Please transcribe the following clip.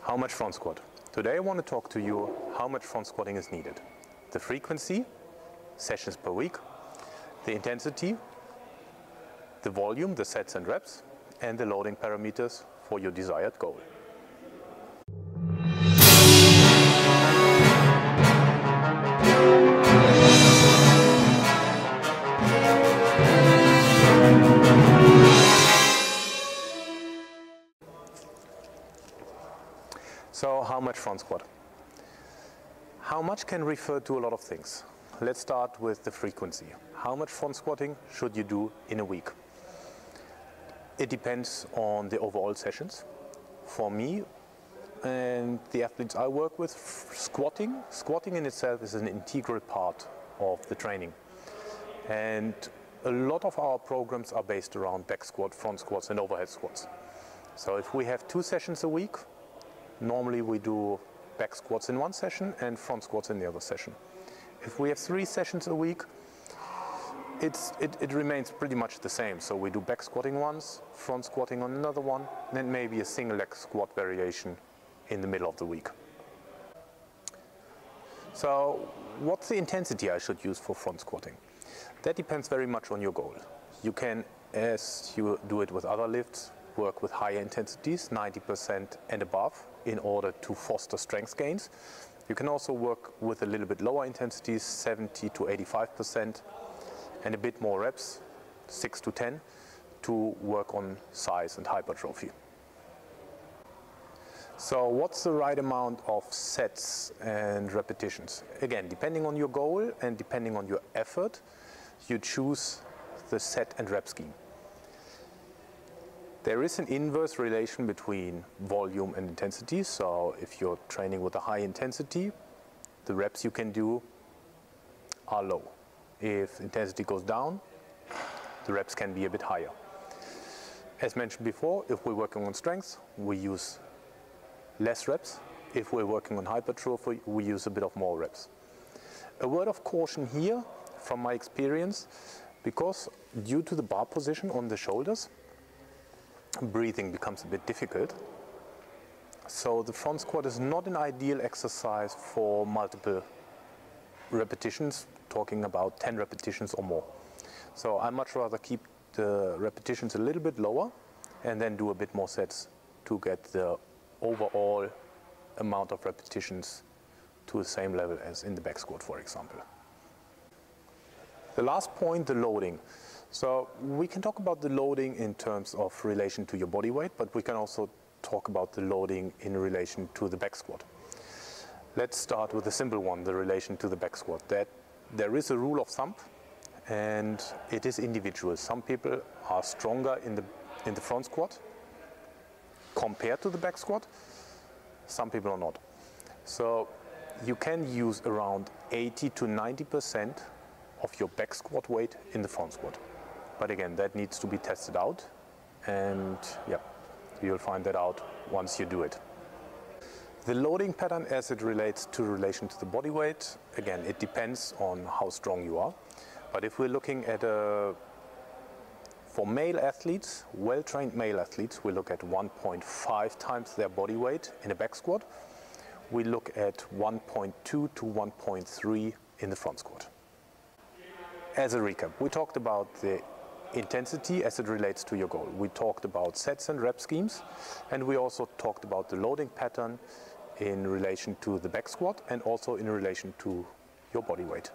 How much front squat? Today I want to talk to you how much front squatting is needed. The frequency, sessions per week, the intensity, the volume, the sets and reps, and the loading parameters for your desired goal. So how much front squat? How much can refer to a lot of things. Let's start with the frequency. How much front squatting should you do in a week? It depends on the overall sessions. For me and the athletes I work with, squatting in itself is an integral part of the training. And a lot of our programs are based around back squat, front squats and overhead squats. So if we have 2 sessions a week, normally we do back squats in one session and front squats in the other session. If we have 3 sessions a week, it remains pretty much the same. So we do back squatting once, front squatting on another one, and then maybe a single leg squat variation in the middle of the week. So what's the intensity I should use for front squatting? That depends very much on your goal. You can, as you do it with other lifts, work with higher intensities, 90% and above, in order to foster strength gains. You can also work with a little bit lower intensities, 70 to 85%, and a bit more reps, 6 to 10, to work on size and hypertrophy. So what's the right amount of sets and repetitions? Again, depending on your goal and depending on your effort, you choose the set and rep scheme. There is an inverse relation between volume and intensity. So if you're training with a high intensity, the reps you can do are low. If intensity goes down, the reps can be a bit higher. As mentioned before, if we're working on strength, we use less reps. If we're working on hypertrophy, we use a bit of more reps. A word of caution here, from my experience, because due to the bar position on the shoulders, breathing becomes a bit difficult. So the front squat is not an ideal exercise for multiple repetitions, talking about 10 repetitions or more. So I much rather keep the repetitions a little bit lower and then do a bit more sets to get the overall amount of repetitions to the same level as in the back squat, for example. The last point, the loading. So we can talk about the loading in terms of relation to your body weight, but we can also talk about the loading in relation to the back squat. Let's start with the simple one, the relation to the back squat. That there is a rule of thumb, and it is individual. Some people are stronger in the front squat compared to the back squat. Some people are not. So you can use around 80 to 90% of your back squat weight in the front squat. But again, that needs to be tested out, and yeah, you'll find that out once you do it. The loading pattern as it relates to relation to the body weight, again, it depends on how strong you are. But if we're looking at for male athletes, well-trained male athletes, we look at 1.5 times their body weight in a back squat. We look at 1.2 to 1.3 in the front squat. As a recap, we talked about the intensity as it relates to your goal. We talked about sets and rep schemes, and we also talked about the loading pattern in relation to the back squat and also in relation to your body weight.